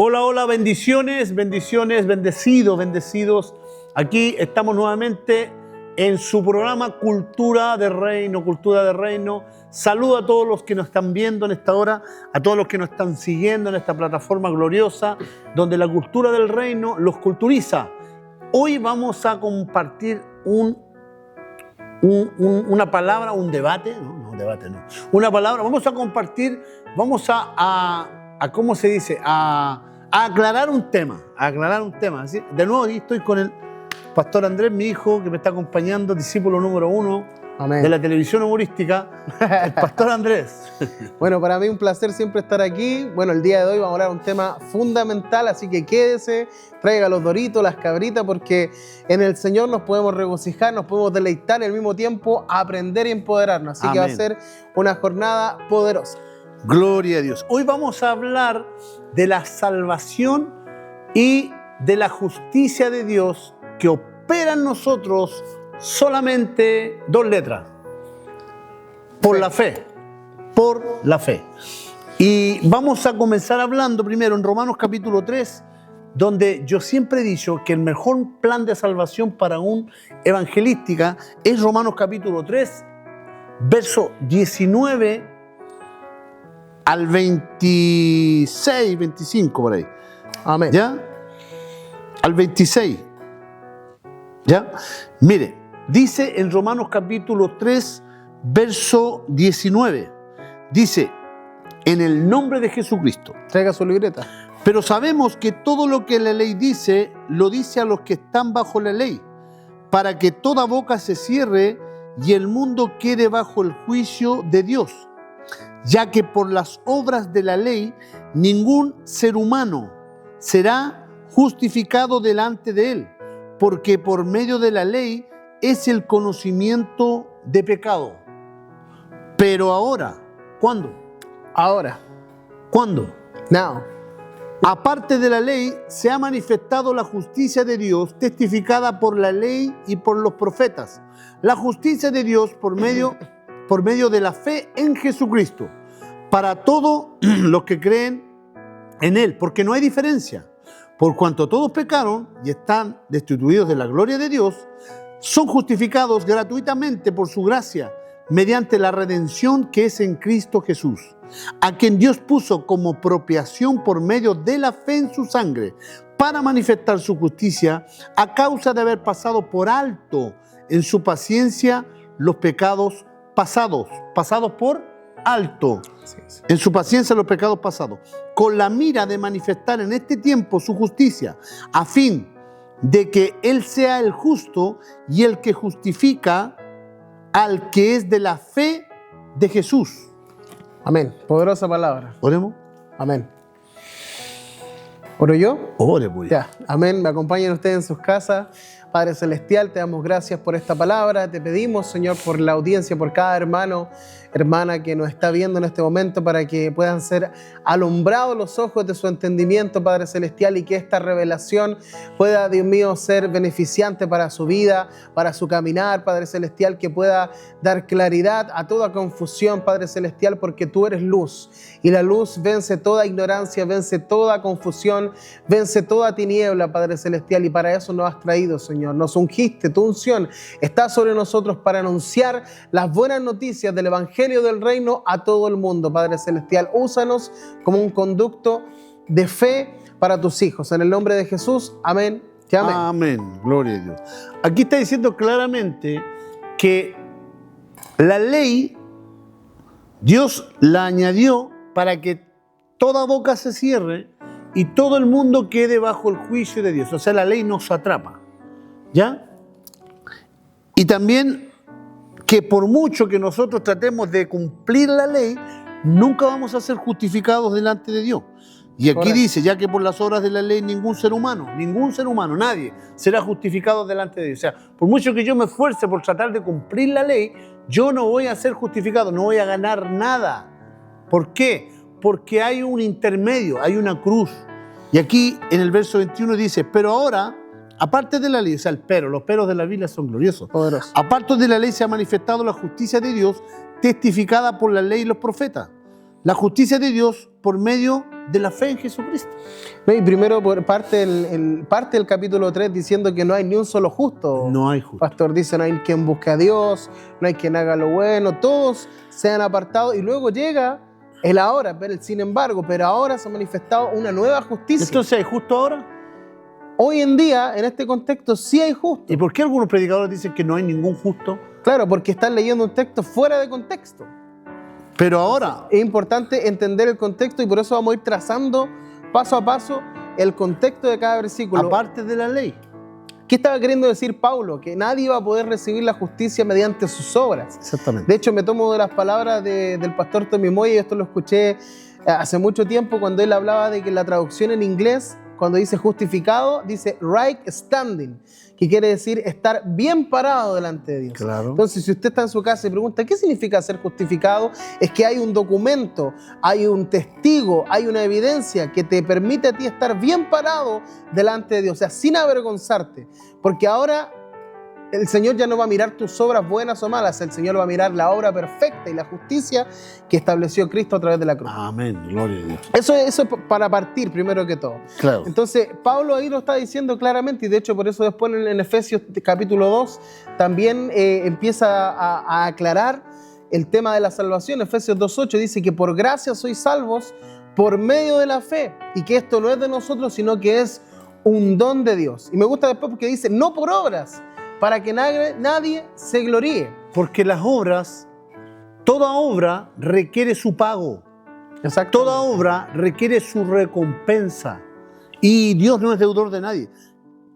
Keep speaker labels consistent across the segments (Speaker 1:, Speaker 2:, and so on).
Speaker 1: Hola, hola, bendiciones, bendiciones, bendecidos, bendecidos. Aquí estamos nuevamente en su programa Cultura de Reino, Cultura de Reino. Saludo a todos los que nos están viendo en esta hora, a todos los que nos están siguiendo en esta plataforma gloriosa, donde la cultura del reino los culturiza. Hoy vamos a compartir una palabra, un debate, una palabra, vamos a compartir, vamos a ¿cómo se dice? A aclarar un tema, ¿sí? De nuevo, aquí estoy con el pastor Andrés, mi hijo, que me está acompañando, discípulo número 1
Speaker 2: Amén.
Speaker 1: de la televisión humorística, el pastor Andrés.
Speaker 2: Bueno, para mí un placer siempre estar aquí. Bueno, el día de hoy vamos a hablar de un tema fundamental, así que quédese, traiga los doritos, las cabritas, porque en el Señor nos podemos regocijar, nos podemos deleitar y al mismo tiempo aprender y empoderarnos. Así
Speaker 1: Amén.
Speaker 2: que va a ser una jornada poderosa.
Speaker 1: Gloria a Dios. Hoy vamos a hablar de la salvación y de la justicia de Dios que opera en nosotros solamente 2 letras. Por la fe. Por la fe. Y vamos a comenzar hablando primero en Romanos capítulo 3, donde yo siempre he dicho que el mejor plan de salvación para un evangelística es Romanos capítulo 3, verso 19 al 26, 25 por ahí.
Speaker 2: Amén.
Speaker 1: ¿Ya? Al 26. ¿Ya? Mire, dice en Romanos capítulo 3, verso 19. Dice, en el nombre de Jesucristo.
Speaker 2: Traiga su libreta.
Speaker 1: Pero sabemos que todo lo que la ley dice, lo dice a los que están bajo la ley, para que toda boca se cierre y el mundo quede bajo el juicio de Dios. Ya que por las obras de la ley ningún ser humano será justificado delante de él, porque por medio de la ley es el conocimiento de pecado. Pero ahora, ¿cuándo?
Speaker 2: Ahora.
Speaker 1: ¿Cuándo?
Speaker 2: Now.
Speaker 1: Aparte de la ley, se ha manifestado la justicia de Dios, testificada por la ley y por los profetas. La justicia de Dios por medio de la fe en Jesucristo, para todos los que creen en Él, porque no hay diferencia. Por cuanto todos pecaron y están destituidos de la gloria de Dios, son justificados gratuitamente por su gracia, mediante la redención que es en Cristo Jesús, a quien Dios puso como propiciación por medio de la fe en su sangre, para manifestar su justicia a causa de haber pasado por alto en su paciencia los pecados pasados por alto, en su paciencia los pecados pasados, con la mira de manifestar en este tiempo su justicia, a fin de que Él sea el justo y el que justifica al que es de la fe de Jesús.
Speaker 2: Amén. Poderosa palabra.
Speaker 1: ¿Oremos?
Speaker 2: Amén. ¿Oro yo?
Speaker 1: Ore, pues.
Speaker 2: Ya. Amén. Me acompañen ustedes en sus casas. Padre Celestial, te damos gracias por esta palabra. Te pedimos, Señor, por la audiencia, por cada hermano, hermana que nos está viendo en este momento, para que puedan ser alumbrados los ojos de su entendimiento, Padre Celestial, y que esta revelación pueda, Dios mío, ser beneficiante para su vida, para su caminar, Padre Celestial, que pueda dar claridad a toda confusión, Padre Celestial, porque tú eres luz, y la luz vence toda ignorancia, vence toda confusión, vence toda tiniebla, Padre Celestial, y para eso nos has traído, Señor. Nos ungiste, tu unción está sobre nosotros para anunciar las buenas noticias del Evangelio del Reino a todo el mundo. Padre Celestial, úsanos como un conducto de fe para tus hijos. En el nombre de Jesús, amén y amén.
Speaker 1: Amén, gloria a Dios. Aquí está diciendo claramente que la ley, Dios la añadió para que toda boca se cierre y todo el mundo quede bajo el juicio de Dios. O sea, la ley nos atrapa. ¿Ya? Y también que por mucho que nosotros tratemos de cumplir la ley, nunca vamos a ser justificados delante de Dios. Y aquí
Speaker 2: Correcto.
Speaker 1: dice, ya que por las obras de la ley ningún ser humano, nadie será justificado delante de Dios. O sea, por mucho que yo me esfuerce por tratar de cumplir la ley, yo no voy a ser justificado, no voy a ganar nada. ¿Por qué? Porque hay un intermedio, hay una cruz. Y aquí en el verso 21 dice, pero ahora, aparte de la ley, o sea, los peros de la Biblia son gloriosos.
Speaker 2: Poderoso.
Speaker 1: Aparte de la ley se ha manifestado la justicia de Dios, testificada por la ley y los profetas. la justicia de Dios por medio de la fe en Jesucristo.
Speaker 2: No, y primero parte del capítulo 3 diciendo que no hay ni un solo justo.
Speaker 1: No hay justo.
Speaker 2: Pastor dice, no hay quien busque a Dios, no hay quien haga lo bueno, todos se han apartado y luego llega el ahora, pero el sin embargo, pero ahora se ha manifestado una nueva justicia.
Speaker 1: Entonces, ¿hay justo ahora?
Speaker 2: Hoy en día, en este contexto, sí hay justo.
Speaker 1: ¿Y por qué algunos predicadores dicen que no hay ningún justo?
Speaker 2: Claro, porque están leyendo un texto fuera de contexto.
Speaker 1: Pero ahora,
Speaker 2: Es importante entender el contexto y por eso vamos a ir trazando paso a paso el contexto de cada versículo.
Speaker 1: aparte de la ley.
Speaker 2: ¿Qué estaba queriendo decir Pablo? Que nadie iba a poder recibir la justicia mediante sus obras.
Speaker 1: Exactamente.
Speaker 2: De hecho, me tomo de las palabras del pastor Tommy Moy, y esto lo escuché hace mucho tiempo cuando él hablaba de que la traducción en inglés, cuando dice justificado, dice right standing, que quiere decir estar bien parado delante de Dios.
Speaker 1: Claro.
Speaker 2: Entonces, si usted está en su casa y pregunta, ¿qué significa ser justificado? Es que hay un documento, hay un testigo, hay una evidencia que te permite a ti estar bien parado delante de Dios, o sea, sin avergonzarte, porque ahora el Señor ya no va a mirar tus obras buenas o malas, el Señor va a mirar la obra perfecta y la justicia que estableció Cristo a través de la cruz.
Speaker 1: Amén, gloria a Dios.
Speaker 2: Eso es para partir primero que todo.
Speaker 1: Claro.
Speaker 2: Entonces, Pablo ahí lo está diciendo claramente y de hecho por eso después en Efesios capítulo 2 también empieza a aclarar el tema de la salvación. Efesios 2.8 dice que por gracia sois salvos por medio de la fe y que esto no es de nosotros sino que es un don de Dios. Y me gusta después porque dice no por obras, para que nadie se gloríe.
Speaker 1: Porque las obras, toda obra requiere su pago.
Speaker 2: Exacto.
Speaker 1: Toda obra requiere su recompensa. Y Dios no es deudor de nadie.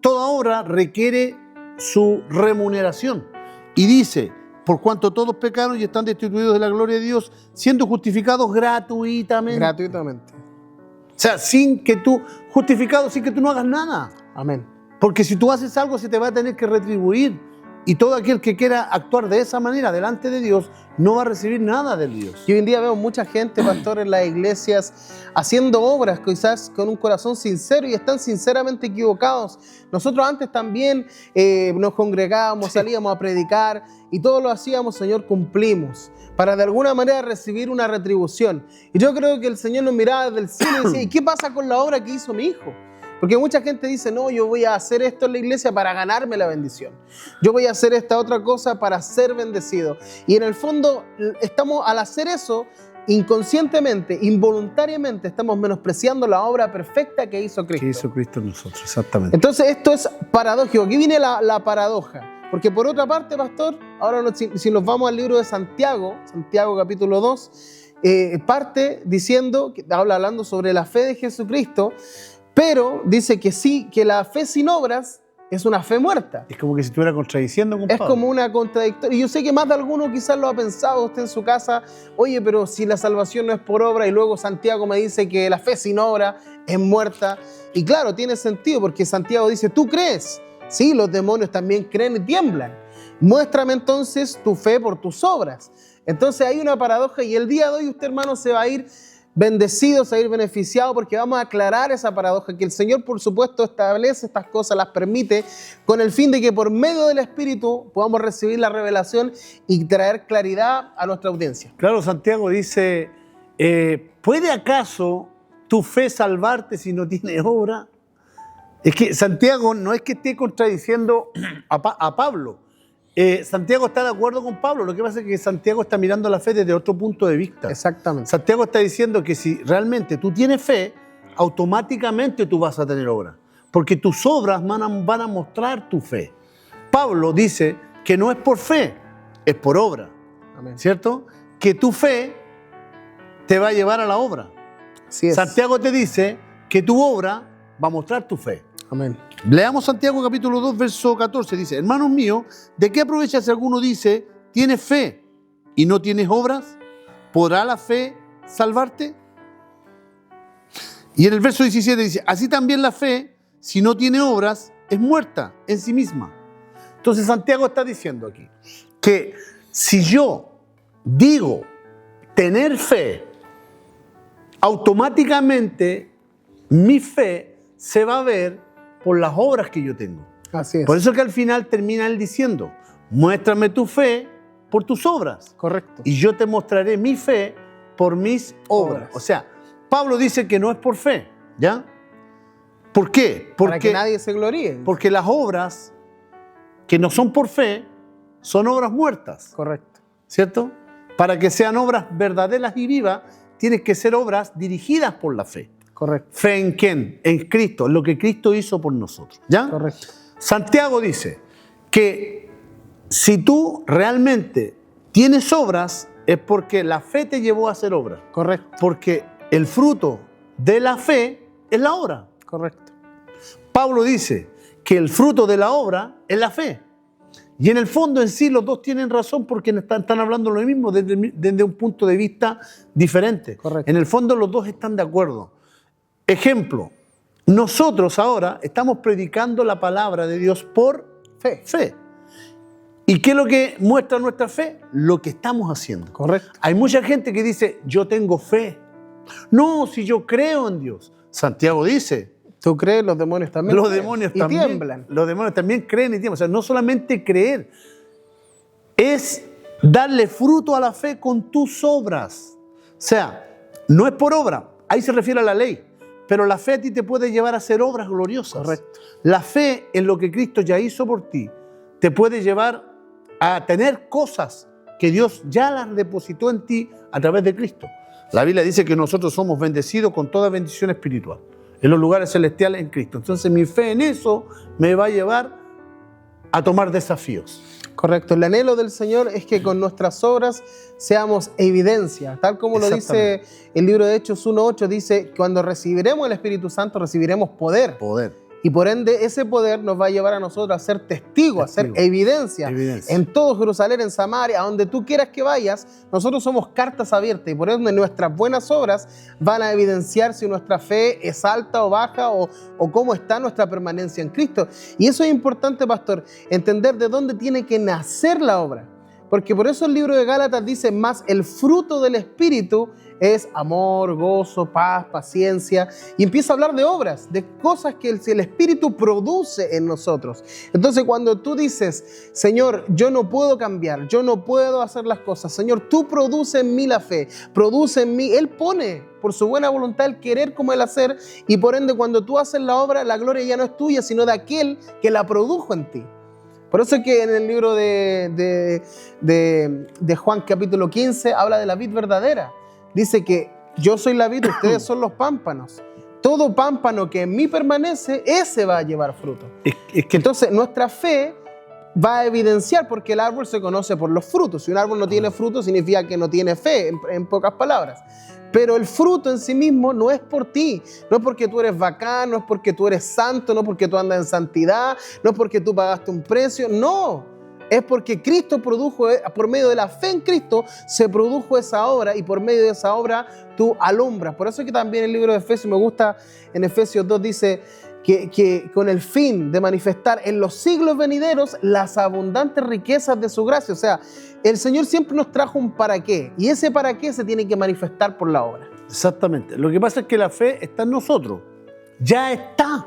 Speaker 1: Toda obra requiere su remuneración. Y dice, por cuanto todos pecaron y están destituidos de la gloria de Dios, siendo justificados gratuitamente.
Speaker 2: Gratuitamente.
Speaker 1: O sea, justificado sin que tú no hagas nada.
Speaker 2: Amén.
Speaker 1: Porque si tú haces algo se te va a tener que retribuir. Y todo aquel que quiera actuar de esa manera delante de Dios no va a recibir nada de Dios.
Speaker 2: Y hoy en día veo mucha gente, pastor, en las iglesias haciendo obras quizás con un corazón sincero y están sinceramente equivocados. Nosotros antes también nos congregábamos, salíamos a predicar y todo lo hacíamos, Señor, cumplimos para de alguna manera recibir una retribución. Y yo creo que el Señor nos miraba desde el cielo y decía, ¿y qué pasa con la obra que hizo mi hijo? Porque mucha gente dice, no, yo voy a hacer esto en la iglesia para ganarme la bendición. Yo voy a hacer esta otra cosa para ser bendecido. Y en el fondo, al hacer eso, inconscientemente, involuntariamente, estamos menospreciando la obra perfecta que hizo Cristo.
Speaker 1: Que hizo Cristo en nosotros, exactamente.
Speaker 2: Entonces, esto es paradójico. Aquí viene la paradoja. Porque por otra parte, pastor, ahora si nos vamos al libro de Santiago, Santiago capítulo 2, parte diciendo, hablando sobre la fe de Jesucristo, pero dice que sí, que la fe sin obras es una fe muerta.
Speaker 1: Es como que si estuviera contradiciendo con
Speaker 2: Es
Speaker 1: Pablo.
Speaker 2: como una contradictoria. Y yo sé que más de alguno quizás lo ha pensado usted en su casa. Oye, pero si la salvación no es por obra y luego Santiago me dice que la fe sin obra es muerta. Y claro, tiene sentido porque Santiago dice, ¿tú crees? Sí, los demonios también creen y tiemblan. Muéstrame entonces tu fe por tus obras. Entonces hay una paradoja y el día de hoy usted, hermano, se va a ir bendecido, se va a ir beneficiado porque vamos a aclarar esa paradoja que el Señor, por supuesto, establece estas cosas, las permite con el fin de que por medio del Espíritu podamos recibir la revelación y traer claridad a nuestra audiencia.
Speaker 1: Claro, Santiago dice, ¿puede acaso tu fe salvarte si no tiene obra? Es que Santiago no es que esté contradiciendo a Pablo. Santiago está de acuerdo con Pablo. Lo que pasa es que Santiago está mirando la fe desde otro punto de vista.
Speaker 2: Exactamente.
Speaker 1: Santiago está diciendo que si realmente tú tienes fe, automáticamente tú vas a tener obra. Porque tus obras van a mostrar tu fe. Pablo dice que no es por fe, es por obra.
Speaker 2: Amén.
Speaker 1: ¿Cierto? Que tu fe te va a llevar a la obra.
Speaker 2: Así es.
Speaker 1: Santiago te dice que tu obra va a mostrar tu fe.
Speaker 2: Amén.
Speaker 1: Leamos Santiago capítulo 2, verso 14. Dice, hermanos míos, ¿de qué aprovecha si alguno dice, tienes fe y no tienes obras? ¿Podrá la fe salvarte? Y en el verso 17 dice, así también la fe, si no tiene obras, es muerta en sí misma. Entonces Santiago está diciendo aquí que si yo digo tener fe, automáticamente mi fe se va a ver por las obras que yo tengo.
Speaker 2: Así es.
Speaker 1: Por eso que al final termina él diciendo, muéstrame tu fe por tus obras.
Speaker 2: Correcto.
Speaker 1: Y yo te mostraré mi fe por mis obras.
Speaker 2: Obras.
Speaker 1: O sea, Pablo dice que no es por fe, ¿ya? ¿Por qué?
Speaker 2: Para que nadie se gloríe.
Speaker 1: Porque las obras que no son por fe son obras muertas,
Speaker 2: Correcto.
Speaker 1: ¿cierto? Para que sean obras verdaderas y vivas, tienen que ser obras dirigidas por la fe.
Speaker 2: Correcto.
Speaker 1: ¿Fe en quién? En Cristo, en lo que Cristo hizo por nosotros, ¿ya?
Speaker 2: Correcto.
Speaker 1: Santiago dice que si tú realmente tienes obras, es porque la fe te llevó a hacer obras.
Speaker 2: Correcto.
Speaker 1: Porque el fruto de la fe es la obra.
Speaker 2: Correcto.
Speaker 1: Pablo dice que el fruto de la obra es la fe. Y en el fondo en sí los dos tienen razón porque están hablando lo mismo desde un punto de vista diferente.
Speaker 2: Correcto.
Speaker 1: En el fondo los dos están de acuerdo. Ejemplo, nosotros ahora estamos predicando la palabra de Dios por fe. ¿Y qué es lo que muestra nuestra fe? Lo que estamos haciendo.
Speaker 2: Correcto.
Speaker 1: Hay mucha gente que dice, yo tengo fe. No, si yo creo en Dios. Santiago dice,
Speaker 2: Tú crees, los demonios también.
Speaker 1: los
Speaker 2: creen
Speaker 1: demonios
Speaker 2: y
Speaker 1: también
Speaker 2: tiemblan.
Speaker 1: Los demonios también creen y tiemblan. O sea, no solamente creer, es darle fruto a la fe con tus obras. O sea, no es por obra, ahí se refiere a la ley, pero la fe a ti te puede llevar a hacer obras gloriosas.
Speaker 2: Correcto.
Speaker 1: La fe en lo que Cristo ya hizo por ti te puede llevar a tener cosas que Dios ya las depositó en ti a través de Cristo. La Biblia dice que nosotros somos bendecidos con toda bendición espiritual en los lugares celestiales en Cristo. Entonces mi fe en eso me va a llevar a tomar desafíos.
Speaker 2: Correcto. El anhelo del Señor es que con nuestras obras seamos evidencia. Tal como lo dice el libro de Hechos 1:8, dice, cuando recibiremos el Espíritu Santo, recibiremos poder. Y por ende, ese poder nos va a llevar a nosotros a ser testigos, a ser evidencia. En todo Jerusalén, en Samaria, a donde tú quieras que vayas, nosotros somos cartas abiertas y por ende nuestras buenas obras van a evidenciar si nuestra fe es alta o baja o cómo está nuestra permanencia en Cristo. Y eso es importante, pastor, entender de dónde tiene que nacer la obra. Porque por eso el libro de Gálatas dice, más el fruto del Espíritu es amor, gozo, paz, paciencia. Y empieza a hablar de obras, de cosas que el Espíritu produce en nosotros. Entonces cuando tú dices, Señor, yo no puedo cambiar, yo no puedo hacer las cosas. Señor, tú produce en mí la fe, produce en mí. Él pone por su buena voluntad el querer como el hacer. Y por ende cuando tú haces la obra, la gloria ya no es tuya, sino de aquel que la produjo en ti. Por eso es que en el libro de Juan capítulo 15 habla de la vid verdadera. Dice que yo soy la vid, ustedes son los pámpanos. Todo pámpano que en mí permanece, ese va a llevar fruto. Entonces nuestra fe va a evidenciar, porque el árbol se conoce por los frutos. Si un árbol no tiene fruto, significa que no tiene fe, en pocas palabras. Pero el fruto en sí mismo no es por ti, no es porque tú eres bacán, no es porque tú eres santo, no es porque tú andas en santidad, no es porque tú pagaste un precio, no. Es porque Cristo produjo, por medio de la fe en Cristo, se produjo esa obra y por medio de esa obra tú alumbras. Por eso es que también el libro de Efesios, me gusta, en Efesios 2 dice que con el fin de manifestar en los siglos venideros las abundantes riquezas de su gracia. O sea, el Señor siempre nos trajo un para qué y ese para qué se tiene que manifestar por la obra.
Speaker 1: Exactamente. Lo que pasa es que la fe está en nosotros. Ya está.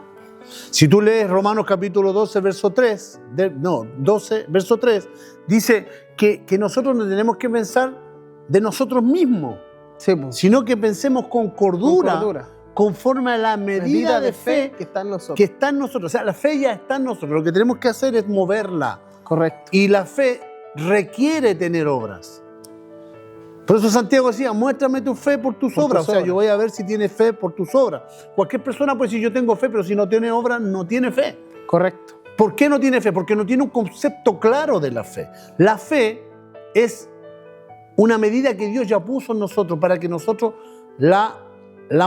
Speaker 1: Si tú lees Romanos capítulo 12, verso 3, 12, verso 3, dice que nosotros no tenemos que pensar de nosotros mismos,
Speaker 2: Sí, pues.
Speaker 1: sino que pensemos con cordura, conforme a la medida de fe
Speaker 2: que está en nosotros.
Speaker 1: que está en nosotros. O sea, la fe ya está en nosotros. Lo que tenemos que hacer es moverla.
Speaker 2: Correcto.
Speaker 1: Y la fe requiere tener obras. Por eso Santiago decía, muéstrame tu fe por tus obras. O sea, yo voy a ver si tienes fe por tus obras. Cualquier persona puede decir, yo tengo fe, pero si no tiene obras, no tiene fe.
Speaker 2: Correcto.
Speaker 1: ¿Por qué no tiene fe? Porque no tiene un concepto claro de la fe. La fe es una medida que Dios ya puso en nosotros para que nosotros la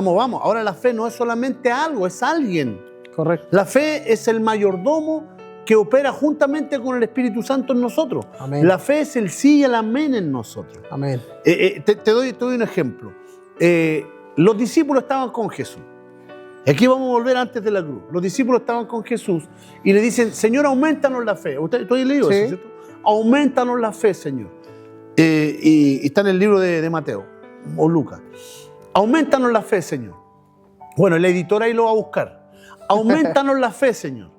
Speaker 1: movamos. Ahora la fe no es solamente algo, es alguien.
Speaker 2: Correcto.
Speaker 1: La fe es el mayordomo que opera juntamente con el Espíritu Santo en nosotros.
Speaker 2: Amén.
Speaker 1: La fe es el sí y el amén en nosotros.
Speaker 2: Amén.
Speaker 1: Te doy un ejemplo. Los discípulos estaban con Jesús. Aquí vamos a volver antes de la cruz. Los discípulos estaban con Jesús y le dicen, Señor, aumentanos la fe. ¿Usted ha leído eso, cierto? Aumentanos la fe, Señor. Y está en el libro de Mateo o Lucas. Aumentanos la fe, Señor. Bueno, el editor ahí lo va a buscar. Aumentanos la fe, Señor.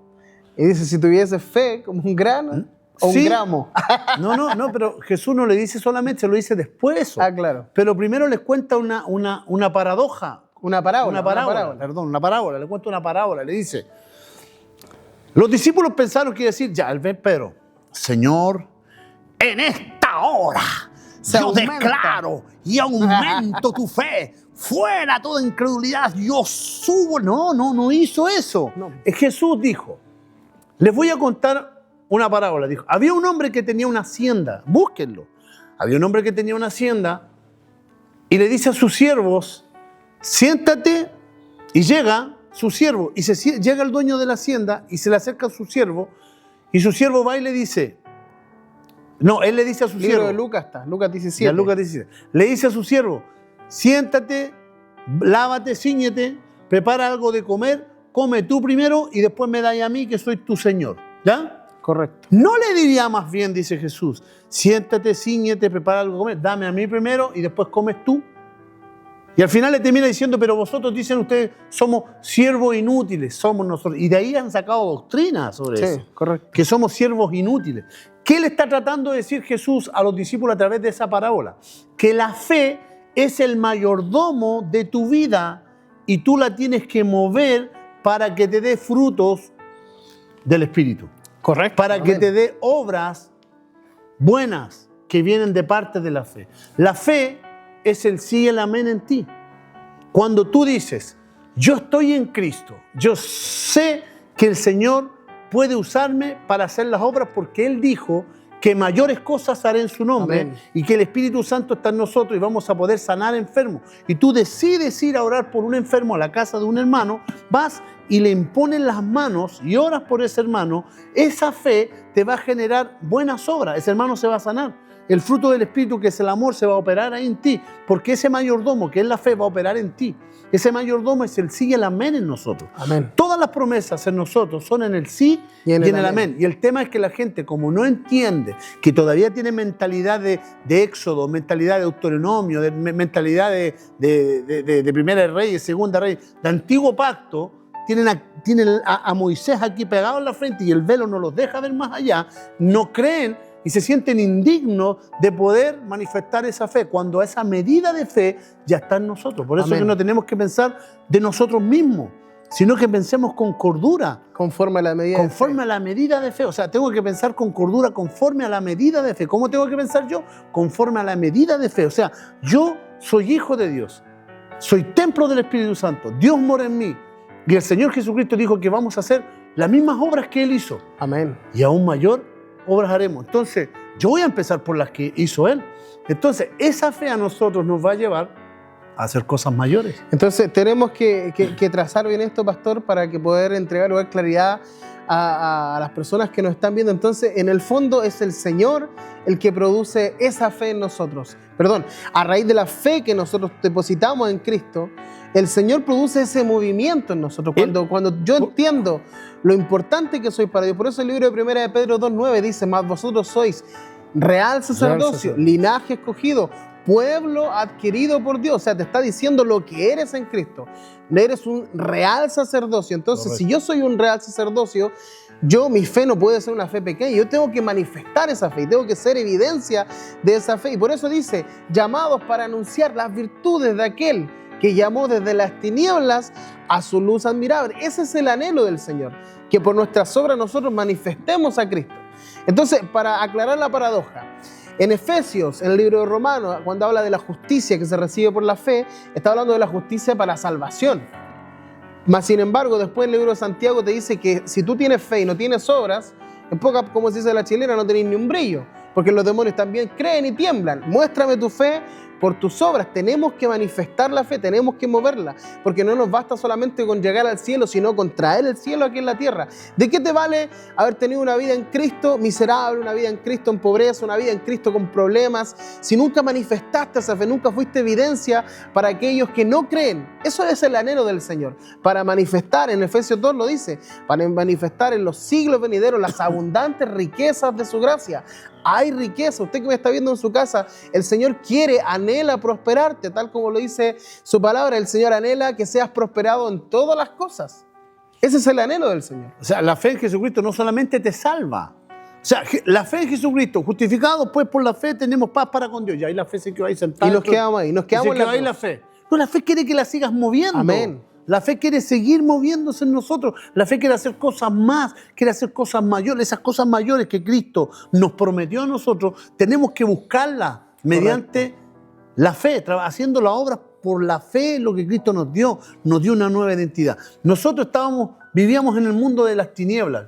Speaker 2: Y dice, si tuviese fe como un grano, O un
Speaker 1: Sí.
Speaker 2: gramo.
Speaker 1: No, pero Jesús no le dice solamente, se lo dice después eso.
Speaker 2: Ah, claro.
Speaker 1: Pero primero les cuenta una paradoja.
Speaker 2: Una parábola.
Speaker 1: Una parábola. Le cuenta una parábola. Le dice, los discípulos pensaron que iba a decir, ya, el Pedro, Señor, en esta hora
Speaker 2: Se
Speaker 1: yo
Speaker 2: aumenta.
Speaker 1: declaro y aumento tu fe. Fuera toda incredulidad, yo subo. No hizo eso.
Speaker 2: No.
Speaker 1: Jesús dijo, les voy a contar una parábola. Dijo, había un hombre que tenía una hacienda, búsquenlo. Había un hombre que tenía una hacienda y le dice a sus siervos, siéntate, y llega su siervo, y llega el dueño de la hacienda y se le acerca a su siervo, y su siervo va y le dice, no, él le dice a su
Speaker 2: Libro
Speaker 1: siervo,
Speaker 2: de Lucas está, Lucas 17.
Speaker 1: ya, Lucas 17, le dice a su siervo, siéntate, lávate, cíñete, prepara algo de comer, come tú primero y después me das a mí que soy tu señor, ¿ya?
Speaker 2: Correcto.
Speaker 1: No le diría más bien, dice Jesús, siéntate, cíñete, prepara algo de comer, dame a mí primero y después comes tú. Y al final le termina diciendo, pero vosotros, dicen ustedes, somos siervos inútiles, somos nosotros. Y de ahí han sacado doctrinas sobre eso,
Speaker 2: Correcto.
Speaker 1: que somos siervos inútiles. ¿Qué le está tratando de decir Jesús a los discípulos a través de esa parábola? Que la fe es el mayordomo de tu vida y tú la tienes que mover para que te dé frutos del Espíritu.
Speaker 2: Correcto.
Speaker 1: Para que te dé obras buenas que vienen de parte de la fe. La fe es el sí y el amén en ti. Cuando tú dices, yo estoy en Cristo, yo sé que el Señor puede usarme para hacer las obras porque Él dijo que mayores cosas haré en su nombre.
Speaker 2: Amén.
Speaker 1: Y que el Espíritu Santo está en nosotros y vamos a poder sanar enfermos. Y tú decides ir a orar por un enfermo a la casa de un hermano, vas y le impones las manos y oras por ese hermano, esa fe te va a generar buenas obras, ese hermano se va a sanar. El fruto del Espíritu, que es el amor, se va a operar ahí en ti, porque ese mayordomo, que es la fe, va a operar en ti. Ese mayordomo es el sí y el amén en nosotros.
Speaker 2: Amén.
Speaker 1: Todas las promesas en nosotros son en el sí y en el amén. Y el tema es que la gente, como no entiende, que todavía tiene mentalidad de éxodo, mentalidad de Deuteronomio, mentalidad de primera de Reyes, segunda de Reyes, de antiguo pacto, tienen a Moisés aquí pegado en la frente y el velo no los deja ver más allá, no creen y se sienten indignos de poder manifestar esa fe, cuando esa medida de fe ya está en nosotros. Por eso
Speaker 2: Amén.
Speaker 1: que no tenemos que pensar de nosotros mismos, sino que pensemos con cordura.
Speaker 2: Conforme a la medida
Speaker 1: Conforme a la medida de fe. O sea, tengo que pensar con cordura conforme a la medida de fe. ¿Cómo tengo que pensar yo? Conforme a la medida de fe. O sea, yo soy hijo de Dios. Soy templo del Espíritu Santo. Dios mora en mí. Y el Señor Jesucristo dijo que vamos a hacer las mismas obras que Él hizo.
Speaker 2: Amén.
Speaker 1: Y aún mayor obras haremos. Entonces, yo voy a empezar por las que hizo Él. Entonces, esa fe a nosotros nos va a llevar a hacer cosas mayores.
Speaker 2: Entonces tenemos que trazar bien esto, pastor, para que poder entregar o dar claridad a las personas que nos están viendo. Entonces, en el fondo es el Señor el que produce esa fe en nosotros. Perdón, a raíz de la fe que nosotros depositamos en Cristo, el Señor produce ese movimiento en nosotros. Cuando yo entiendo lo importante que soy para Dios. Por eso el libro de 1 de Pedro 2:9 dice, mas vosotros sois real sacerdocio, linaje escogido, pueblo adquirido por Dios. O sea, te está diciendo lo que eres en Cristo. Eres un real sacerdocio. Entonces,
Speaker 1: Correcto.
Speaker 2: si yo soy un real sacerdocio, mi fe no puede ser una fe pequeña. Yo tengo que manifestar esa fe y tengo que ser evidencia de esa fe. Y por eso dice, llamados para anunciar las virtudes de aquel que llamó desde las tinieblas a su luz admirable. Ese es el anhelo del Señor, que por nuestras obras nosotros manifestemos a Cristo. Entonces, para aclarar la paradoja, en Efesios, en el libro de Romanos, cuando habla de la justicia que se recibe por la fe, está hablando de la justicia para salvación. Mas, sin embargo, después el libro de Santiago te dice que si tú tienes fe y no tienes obras, en poca, como se dice la chilena, no tenés ni un brillo, porque los demonios también creen y tiemblan. Muéstrame tu fe por tus obras. Tenemos que manifestar la fe, tenemos que moverla, porque no nos basta solamente con llegar al cielo, sino con traer el cielo aquí en la tierra. ¿De qué te vale haber tenido una vida en Cristo miserable, una vida en Cristo en pobreza, una vida en Cristo con problemas, si nunca manifestaste esa fe, nunca fuiste evidencia para aquellos que no creen? Eso es el anhelo del Señor, para manifestar, en Efesios 2 lo dice, para manifestar en los siglos venideros las abundantes riquezas de su gracia. Hay riqueza. Usted que me está viendo en su casa, el Señor anhela prosperarte, tal como lo dice su palabra. El Señor anhela que seas prosperado en todas las cosas. Ese es el anhelo del Señor.
Speaker 1: O sea, la fe en Jesucristo no solamente te salva. O sea, la fe en Jesucristo, justificados pues por la fe, tenemos paz para con Dios. Y ahí la fe se quedó ahí sentada.
Speaker 2: Y nos quedamos ahí, nos quedamos en
Speaker 1: ahí la fe. No, la fe quiere que la sigas moviendo.
Speaker 2: Amén.
Speaker 1: La fe quiere seguir moviéndose en nosotros. La fe quiere hacer cosas más, quiere hacer cosas mayores. Esas cosas mayores que Cristo nos prometió a nosotros, tenemos que buscarlas mediante la fe, haciendo la obra por la fe en lo que Cristo nos dio una nueva identidad. Nosotros vivíamos en el mundo de las tinieblas,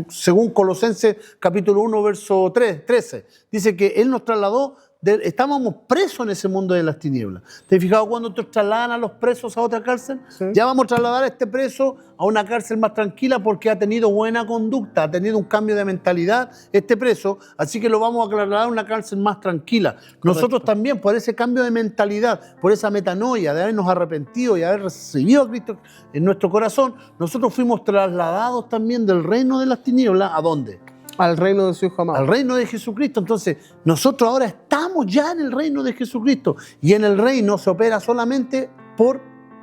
Speaker 1: según Colosenses capítulo 1, verso 13. Dice que Él nos trasladó, estábamos presos en ese mundo de las tinieblas. ¿Te has fijado cuando te trasladan a los presos a otra cárcel? Sí. Ya vamos a trasladar a este preso a una cárcel más tranquila porque ha tenido buena conducta, ha tenido un cambio de mentalidad este preso, así que lo vamos a trasladar a una cárcel más tranquila. Correcto. Nosotros también, por ese cambio de mentalidad, por esa metanoia, de habernos arrepentido y haber recibido a Cristo en nuestro corazón, nosotros fuimos trasladados también del reino de las tinieblas, ¿a dónde?
Speaker 2: Al reino de su Hijo amado.
Speaker 1: Al reino de Jesucristo. Entonces, nosotros ahora estamos ya en el reino de Jesucristo. Y en el reino se opera solamente por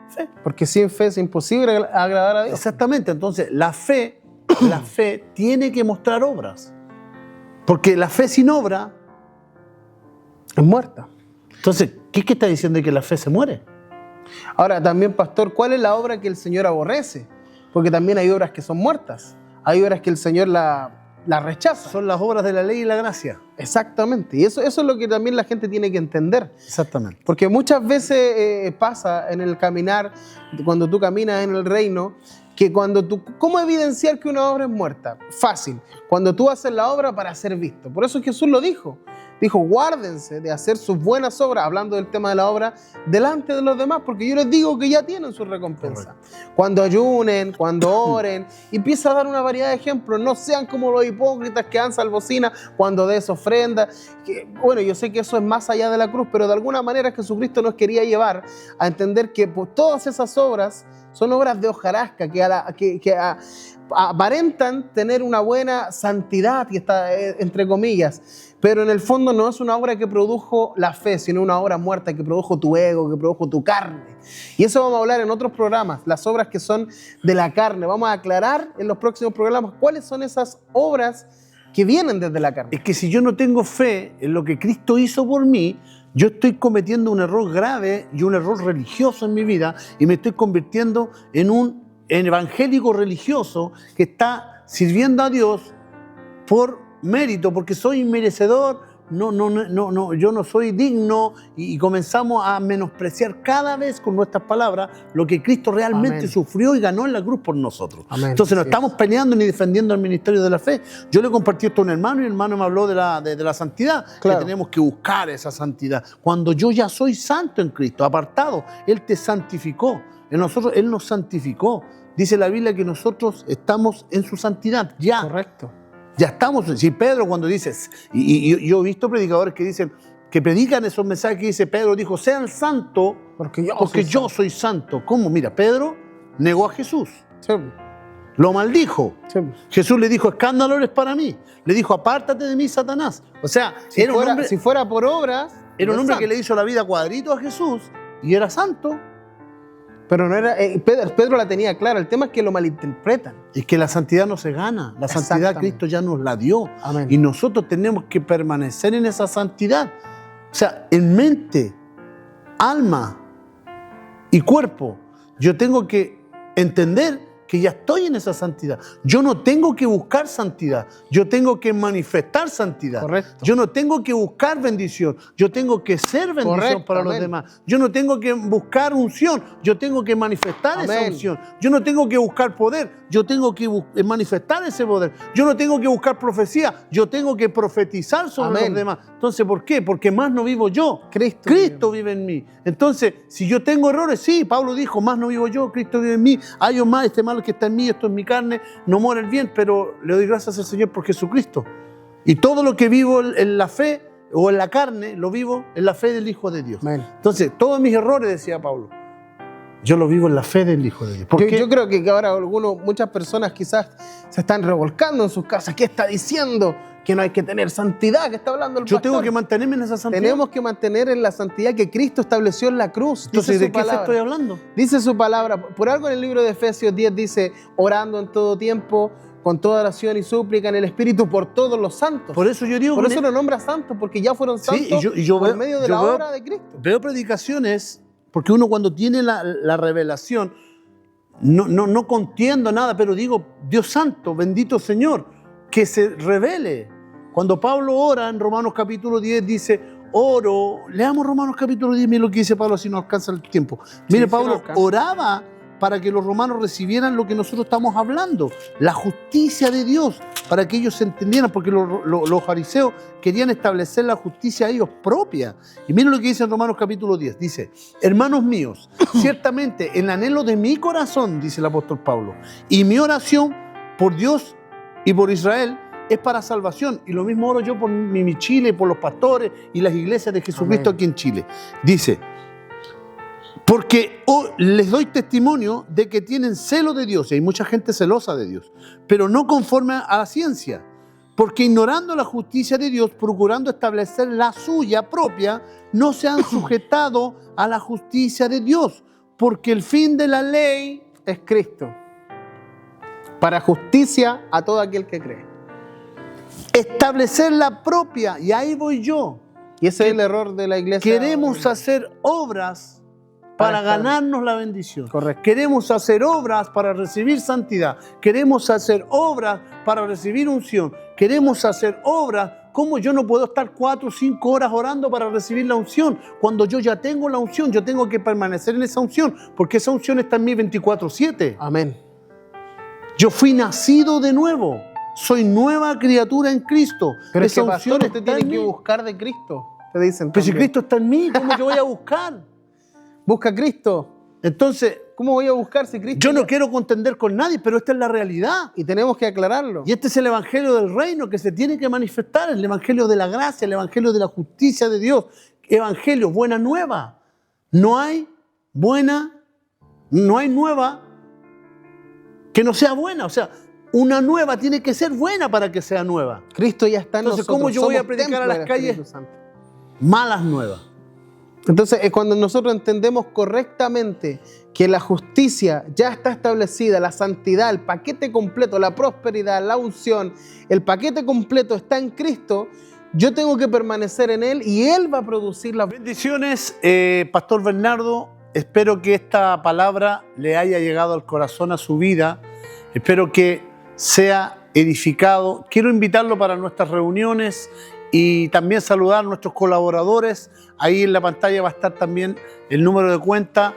Speaker 1: fe.
Speaker 2: Porque sin fe es imposible agradar a Dios.
Speaker 1: Exactamente. Entonces, la fe tiene que mostrar obras. Porque la fe sin obra
Speaker 2: es muerta.
Speaker 1: Entonces, ¿qué está diciendo de que la fe se muere?
Speaker 2: Ahora, también, pastor, ¿cuál es la obra que el Señor aborrece? Porque también hay obras que son muertas. Hay obras que el Señor la rechaza.
Speaker 1: Son las obras de la ley y la gracia.
Speaker 2: Exactamente. Y eso es lo que también la gente tiene que entender.
Speaker 1: Exactamente.
Speaker 2: Porque muchas veces pasa en el caminar, cuando tú caminas en el reino, que ¿cómo evidenciar que una obra es muerta? Fácil. Cuando tú haces la obra para ser visto. Por eso Jesús lo dijo. Dijo, guárdense de hacer sus buenas obras, hablando del tema de la obra, delante de los demás, porque yo les digo que ya tienen su recompensa. Correcto. Cuando ayunen, cuando oren, y empieza a dar una variedad de ejemplos. No sean como los hipócritas que dan salvocina cuando des ofrenda. Bueno, yo sé que eso es más allá de la cruz, pero de alguna manera Jesucristo nos quería llevar a entender que pues, todas esas obras son obras de hojarasca que aparentan tener una buena santidad, que está entre comillas, pero en el fondo no es una obra que produjo la fe, sino una obra muerta que produjo tu ego, que produjo tu carne. Y eso vamos a hablar en otros programas, las obras que son de la carne. Vamos a aclarar en los próximos programas cuáles son esas obras que vienen desde la carne.
Speaker 1: Es que si yo no tengo fe en lo que Cristo hizo por mí, yo estoy cometiendo un error grave y un error religioso en mi vida y me estoy convirtiendo en un evangélico religioso que está sirviendo a Dios por mérito, porque soy inmerecedor, yo no soy digno y comenzamos a menospreciar cada vez con nuestras palabras lo que Cristo realmente Amén. Sufrió y ganó en la cruz por nosotros. Amén. Entonces no estamos peleando ni defendiendo el ministerio de la fe. Yo le compartí esto a un hermano y el hermano me habló de la santidad, claro. Que tenemos que buscar esa santidad. Cuando yo ya soy santo en Cristo, apartado, Él te santificó. En nosotros, Él nos santificó. Dice la Biblia que nosotros estamos en su santidad ya.
Speaker 2: Correcto.
Speaker 1: Ya estamos. Si Pedro cuando dices, y yo he visto predicadores que dicen, que predican esos mensajes que dice Pedro, dijo, sean santos porque yo soy santo. ¿Cómo? Mira, Pedro negó a Jesús.
Speaker 2: Sí.
Speaker 1: Lo maldijo.
Speaker 2: Sí.
Speaker 1: Jesús le dijo, escándalo eres para mí. Le dijo, apártate de mí, Satanás. O sea,
Speaker 2: si fuera por obras,
Speaker 1: era un hombre que le hizo la vida cuadrito a Jesús y era santo.
Speaker 2: Pero no era, Pedro la tenía clara, el tema es que lo malinterpretan.
Speaker 1: Es que la santidad no se gana, la santidad Cristo ya nos la dio.
Speaker 2: Amén.
Speaker 1: Y nosotros tenemos que permanecer en esa santidad. O sea, en mente, alma y cuerpo, yo tengo que entender que ya estoy en esa santidad. Yo no tengo que buscar santidad, yo tengo que manifestar santidad.
Speaker 2: Correcto.
Speaker 1: Yo no tengo que buscar bendición, yo tengo que ser bendición. Correcto, para los demás. Yo no tengo que buscar unción, yo tengo que manifestar Amén. Esa unción. Yo no tengo que buscar poder, yo tengo que manifestar ese poder. Yo no tengo que buscar profecía, yo tengo que profetizar sobre
Speaker 2: Amén.
Speaker 1: Los demás. Entonces, ¿por qué? Porque más no vivo yo, Cristo vive en mí. Entonces, si yo tengo errores, sí, Pablo dijo, más no vivo yo, Cristo vive en mí. Hay más, este mal que está en mí, esto es mi carne, no muere el bien, pero le doy gracias al Señor por Jesucristo. Y todo lo que vivo en la fe o en la carne, lo vivo en la fe del Hijo de Dios.
Speaker 2: Amén.
Speaker 1: Entonces, todos mis errores, decía Pablo, yo lo vivo en la fe del Hijo de Dios.
Speaker 2: Yo creo que ahora muchas personas quizás se están revolcando en sus casas. ¿Qué está diciendo? Que no hay que tener santidad, que está hablando el pastor.
Speaker 1: Yo tengo que mantenerme en esa santidad.
Speaker 2: Tenemos que mantener en la santidad que Cristo estableció en la cruz.
Speaker 1: Entonces, ¿de qué estoy hablando?
Speaker 2: Dice su palabra. Por algo en el libro de Efesios 10 dice, orando en todo tiempo, con toda oración y súplica en el Espíritu por todos los santos.
Speaker 1: Por eso yo digo...
Speaker 2: Por eso lo nombra santos, porque ya fueron santos por medio de la obra de Cristo.
Speaker 1: Veo predicaciones, porque uno cuando tiene la revelación, no contiendo nada, pero digo, Dios santo, bendito Señor, que se revele. Cuando Pablo ora en Romanos capítulo 10, dice, oro, leamos Romanos capítulo 10, mire lo que dice Pablo, así no alcanza el tiempo. Mire, sí, Pablo oraba para que los romanos recibieran lo que nosotros estamos hablando, la justicia de Dios, para que ellos entendieran, porque los fariseos querían establecer la justicia a ellos propia. Y miren lo que dice en Romanos capítulo 10, dice, hermanos míos, ciertamente el anhelo de mi corazón, dice el apóstol Pablo, y mi oración por Dios y por Israel es para salvación. Y lo mismo oro yo por mi Chile, por los pastores y las iglesias de Jesucristo. Amén. Aquí en Chile. Dice, porque les doy testimonio de que tienen celo de Dios, y hay mucha gente celosa de Dios, pero no conforme a la ciencia, porque ignorando la justicia de Dios, procurando establecer la suya propia, no se han sujetado a la justicia de Dios, porque el fin de la ley
Speaker 2: es Cristo, para justicia a todo aquel que cree.
Speaker 1: Establecer la propia, y ahí voy yo.
Speaker 2: Y ese es el error de la iglesia.
Speaker 1: Queremos hacer obras para ganarnos la bendición.
Speaker 2: Correcto.
Speaker 1: Queremos hacer obras para recibir santidad. Queremos hacer obras para recibir unción. Queremos hacer obras. ¿Cómo yo no puedo estar 4 o 5 horas orando para recibir la unción? Cuando yo ya tengo la unción, yo tengo que permanecer en esa unción, porque esa unción está en mí 24/7.
Speaker 2: Amén.
Speaker 1: Yo fui nacido de nuevo. Soy nueva criatura en Cristo.
Speaker 2: Pero esa unción usted tiene que buscar de Cristo. Te dicen.
Speaker 1: Pero si Cristo está en mí, ¿cómo yo voy a buscar?
Speaker 2: Busca a Cristo.
Speaker 1: Entonces,
Speaker 2: ¿cómo voy a buscar si Cristo?
Speaker 1: Yo no quiero contender con nadie, pero esta es la realidad.
Speaker 2: Y tenemos que aclararlo.
Speaker 1: Y este es el evangelio del reino que se tiene que manifestar, el evangelio de la gracia, el evangelio de la justicia de Dios. Evangelio, buena nueva. No hay nueva que no sea buena. O sea, una nueva tiene que ser buena para que sea nueva.
Speaker 2: Cristo ya está en nosotros.
Speaker 1: Entonces, ¿cómo yo voy a predicar a las calles malas nuevas?
Speaker 2: Entonces, es cuando nosotros entendemos correctamente que la justicia ya está establecida, la santidad, el paquete completo, la prosperidad, la unción, el paquete completo está en Cristo, yo tengo que permanecer en Él y Él va a producir la...
Speaker 1: Bendiciones, Pastor Bernardo. Espero que esta palabra le haya llegado al corazón, a su vida. Espero que sea edificado. Quiero invitarlo para nuestras reuniones y también saludar a nuestros colaboradores. Ahí en la pantalla va a estar también el número de cuenta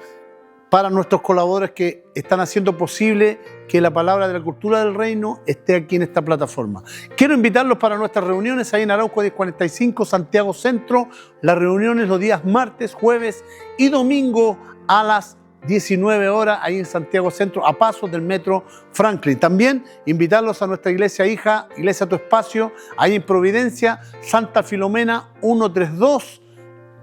Speaker 1: para nuestros colaboradores que están haciendo posible que la palabra de la cultura del reino esté aquí en esta plataforma. Quiero invitarlos para nuestras reuniones ahí en Arauco 1045, Santiago Centro. Las reuniones los días martes, jueves y domingo a las 19 horas ahí en Santiago Centro, a pasos del metro Franklin. También invitarlos a nuestra iglesia hija, Iglesia Tu Espacio, ahí en Providencia, Santa Filomena 132,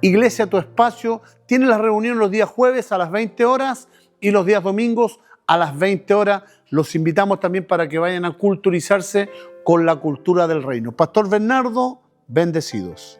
Speaker 1: Iglesia Tu Espacio. Tiene las reuniones los días jueves a las 20 horas y los días domingos a las 20 horas. Los invitamos también para que vayan a culturizarse con la cultura del reino. Pastor Bernardo, bendecidos.